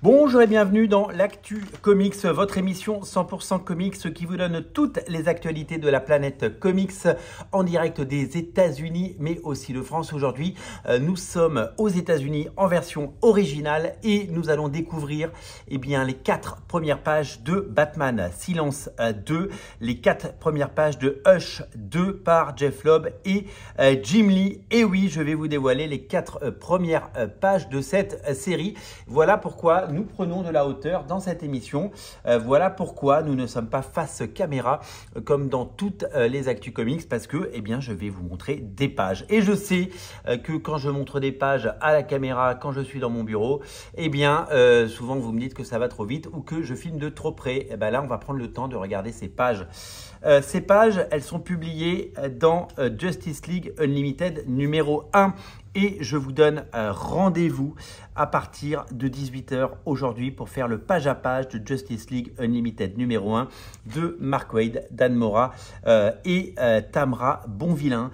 Bonjour et bienvenue dans l'Actu Comics, votre émission 100% comics qui vous donne toutes les actualités de la planète comics en direct des États-Unis mais aussi de France. Aujourd'hui, nous sommes aux États-Unis en version originale et nous allons découvrir les 4 premières pages de Batman Silence 2, les 4 premières pages de Hush 2 par Jeph Loeb et Jim Lee. Et oui, je vais vous dévoiler les 4 premières pages de cette série. Voilà pourquoi nous prenons de la hauteur dans cette émission. Voilà pourquoi nous ne sommes pas face caméra comme dans toutes les Actu Comics parce que je vais vous montrer des pages. Et je sais que quand je montre des pages à la caméra, quand je suis dans mon bureau, souvent vous me dites que ça va trop vite ou que je filme de trop près. Et là, on va prendre le temps de regarder ces pages. Ces pages, elles sont publiées dans Justice League Unlimited numéro 1. Et je vous donne rendez-vous à partir de 18 h aujourd'hui pour faire le page à page de Justice League Unlimited numéro 1 de Mark Waid, Dan Mora et Tamra Bonvillain.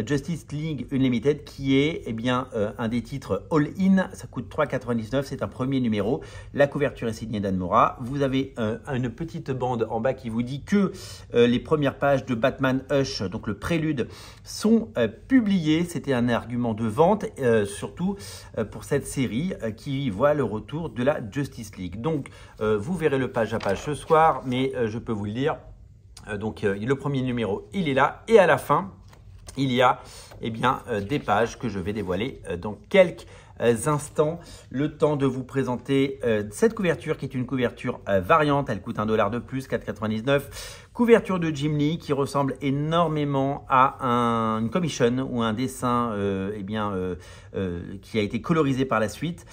Justice League Unlimited qui est un des titres all-in, ça coûte 3,99 €, c'est un premier numéro. La couverture est signée Dan Mora. Vous avez une petite bande en bas qui vous dit que les premières pages de Batman Hush, donc le prélude, sont publiées. C'était un argument de vente. Surtout pour cette série qui voit le retour de la Justice League. Donc, vous verrez le page à page ce soir, mais je peux vous le dire. Le premier numéro, il est là. Et à la fin, il y a des pages que je vais dévoiler dans quelques instants. Le temps de vous présenter cette couverture qui est une couverture variante. Elle coûte $1 de plus, 4,99 €. Couverture de Jim Lee qui ressemble énormément à une commission ou un dessin qui a été colorisé par la suite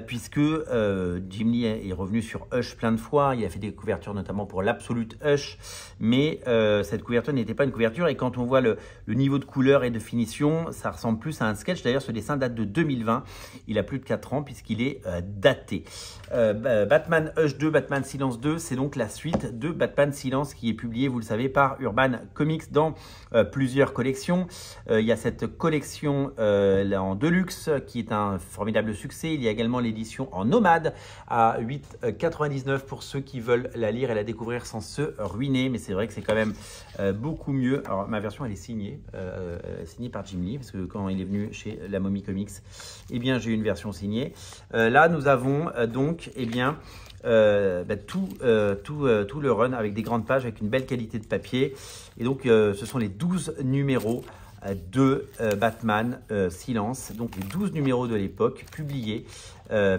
puisque Jim Lee est revenu sur Hush plein de fois. Il a fait des couvertures notamment pour l'Absolute Hush, mais cette couverture n'était pas une couverture et quand on voit le niveau de couleur et de finition, ça ressemble plus à un sketch. D'ailleurs, ce dessin date de 2020. Il a plus de 4 ans puisqu'il est daté. Batman Hush 2, Batman Silence 2, c'est donc la suite de Batman Silence qui est publié, vous le savez, par Urban Comics dans plusieurs collections. Il y a cette collection en Deluxe qui est un formidable succès. Il y a également l'édition en Nomade à 8,99 € pour ceux qui veulent la lire et la découvrir sans se ruiner. Mais c'est vrai que c'est quand même beaucoup mieux. Alors ma version elle est signée par Jim Lee parce que quand il est venu chez La Momie Comics, j'ai eu une version signée. Là nous avons tout le run avec des grandes pages, avec une belle qualité de papier. Et donc, ce sont les 12 numéros de Batman Silence. Donc, les 12 numéros de l'époque, publiés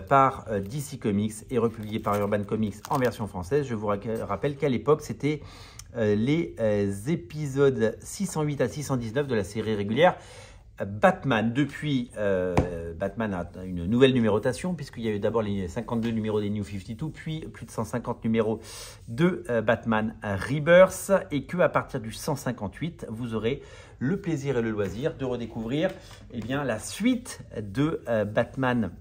par DC Comics et republiés par Urban Comics en version française. Je vous rappelle qu'à l'époque, c'était les épisodes 608 à 619 de la série régulière Batman. Depuis, Batman a une nouvelle numérotation puisqu'il y a eu d'abord les 52 numéros des New 52, puis plus de 150 numéros de Batman Rebirth et qu'à partir du 158, vous aurez le plaisir et le loisir de redécouvrir la suite de Batman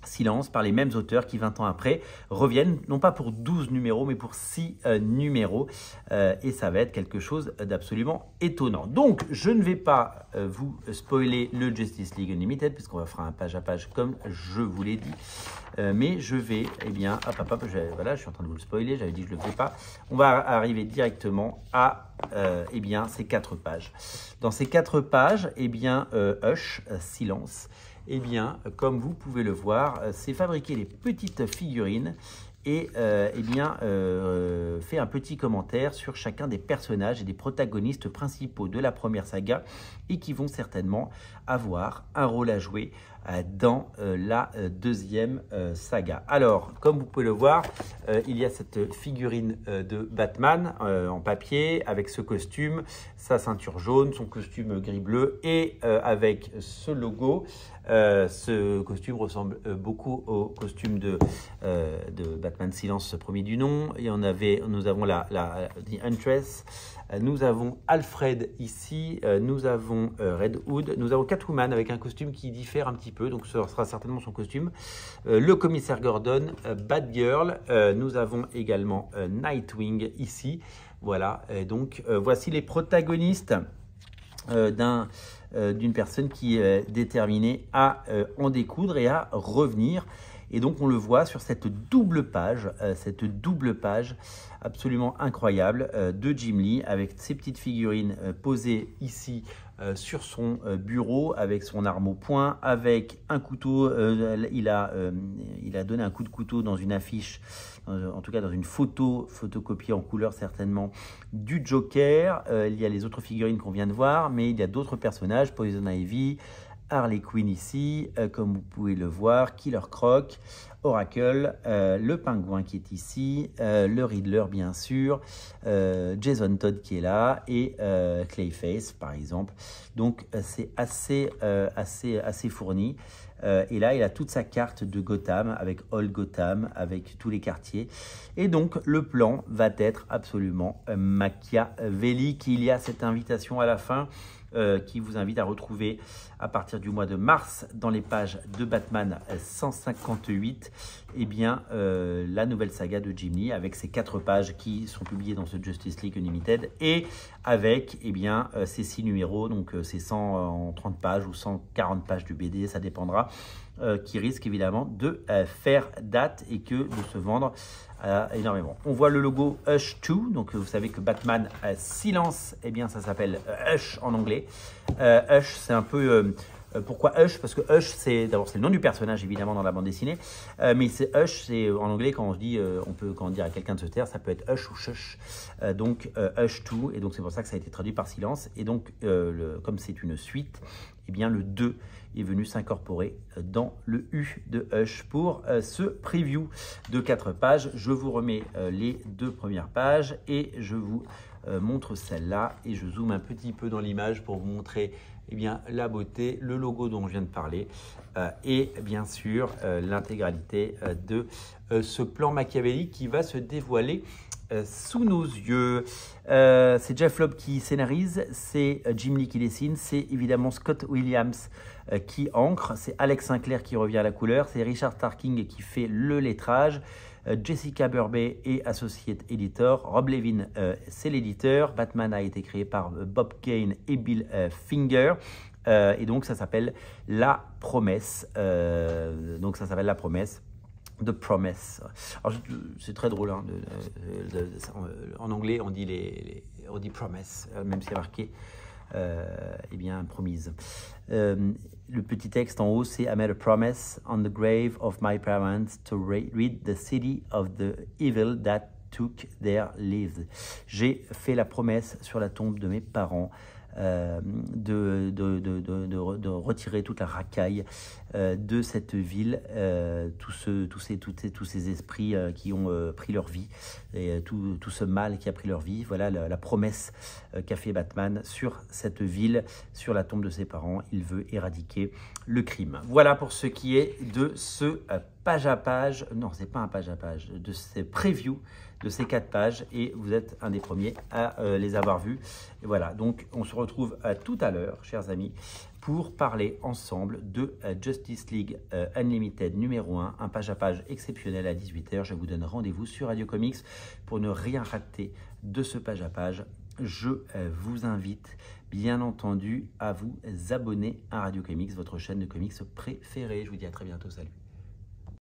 Silence par les mêmes auteurs qui 20 ans après reviennent non pas pour 12 numéros mais pour 6 numéros et ça va être quelque chose d'absolument étonnant. Donc je ne vais pas vous spoiler le Justice League Unlimited puisqu'on va faire un page à page comme je vous l'ai dit, mais je vais voilà, je suis en train de vous le spoiler, j'avais dit que je ne le faisais pas. On va arriver directement à ces 4 pages. Dans ces 4 pages, Hush, Silence, comme vous pouvez le voir, c'est fabriquer les petites figurines et fait un petit commentaire sur chacun des personnages et des protagonistes principaux de la première saga et qui vont certainement avoir un rôle à jouer dans la deuxième saga. Alors, comme vous pouvez le voir, il y a cette figurine de Batman en papier avec ce costume, sa ceinture jaune, son costume gris-bleu et avec ce logo. Ce costume ressemble beaucoup au costume de Batman Silence, premier du nom. Et nous avons The Huntress, nous avons Alfred ici, nous avons Red Hood, nous avons Catwoman avec un costume qui diffère un petit peu, donc ce sera certainement son costume. Le commissaire Gordon, Batgirl, nous avons également Nightwing ici. Voilà, donc voici les protagonistes d'une personne qui est déterminée à en découdre et à revenir. Et donc on le voit sur cette double page absolument incroyable de Jim Lee avec ses petites figurines posées ici sur son bureau avec son arme au poing, avec un couteau. Il a donné un coup de couteau dans une affiche, en tout cas dans une photocopiée en couleur certainement, du Joker. Il y a les autres figurines qu'on vient de voir, mais il y a d'autres personnages, Poison Ivy, Harley Quinn ici, comme vous pouvez le voir, Killer Croc, Oracle, le pingouin qui est ici, le Riddler bien sûr, Jason Todd qui est là et Clayface par exemple. Donc c'est assez fourni. Et là, il a toute sa carte de Gotham avec Old Gotham, avec tous les quartiers. Et donc, le plan va être absolument machiavélique. Il y a cette invitation à la fin qui vous invite à retrouver à partir du mois de mars dans les pages de Batman 158 la nouvelle saga de Jim Lee avec ces 4 pages qui sont publiées dans ce Justice League Unlimited et avec ces 6 numéros, donc ces 130 pages ou 140 pages du BD, ça dépendra, qui risque évidemment de faire date et de se vendre énormément. On voit le logo Hush 2, donc vous savez que Batman Silence, ça s'appelle Hush en anglais. Hush, c'est un peu... pourquoi Hush? Parce que Hush, c'est le nom du personnage évidemment dans la bande dessinée, mais c'est Hush, c'est en anglais quand on se dit, quand on dit à quelqu'un de se taire, ça peut être Hush ou Shush, donc Hush 2, et donc c'est pour ça que ça a été traduit par silence, et donc comme c'est une suite, le 2 est venu s'incorporer dans le U de Hush pour ce preview de 4 pages. Je vous remets les 2 premières pages et je vous montre celle-là et je zoome un petit peu dans l'image pour vous montrer la beauté, le logo dont je viens de parler et bien sûr l'intégralité de ce plan machiavélique qui va se dévoiler sous nos yeux. C'est Jeff Loeb qui scénarise, c'est Jim Lee qui dessine, c'est évidemment Scott Williams qui encre, c'est Alex Sinclair qui revient à la couleur, c'est Richard Starking qui fait le lettrage, Jessica Burbey est associate editor, Rob Levin c'est l'éditeur, Batman a été créé par Bob Kane et Bill Finger. Et donc ça s'appelle La Promesse. The Promise. C'est très drôle. Hein, en anglais, on dit promise, même si c'est marqué promise. Le petit texte en haut, c'est I made a promise on the grave of my parents to rid the city of the evil that took their lives. J'ai fait la promesse sur la tombe de mes parents de retirer toute la racaille de cette ville, tous ces esprits qui ont pris leur vie, et tout ce mal qui a pris leur vie. Voilà la promesse qu'a fait Batman sur cette ville, sur la tombe de ses parents. Il veut éradiquer le crime. Voilà pour ce qui est de ce page à page, non c'est pas un page à page, de ces previews de ces 4 pages et vous êtes un des premiers à les avoir vus. Et voilà, donc on se retrouve tout à l'heure, chers amis, pour parler ensemble de Justice League Unlimited numéro 1, un page à page exceptionnel à 18 h. Je vous donne rendez-vous sur Radio Comics pour ne rien rater de ce page à page. Je vous invite bien entendu à vous abonner à Radio Comics, votre chaîne de comics préférée. Je vous dis à très bientôt, salut.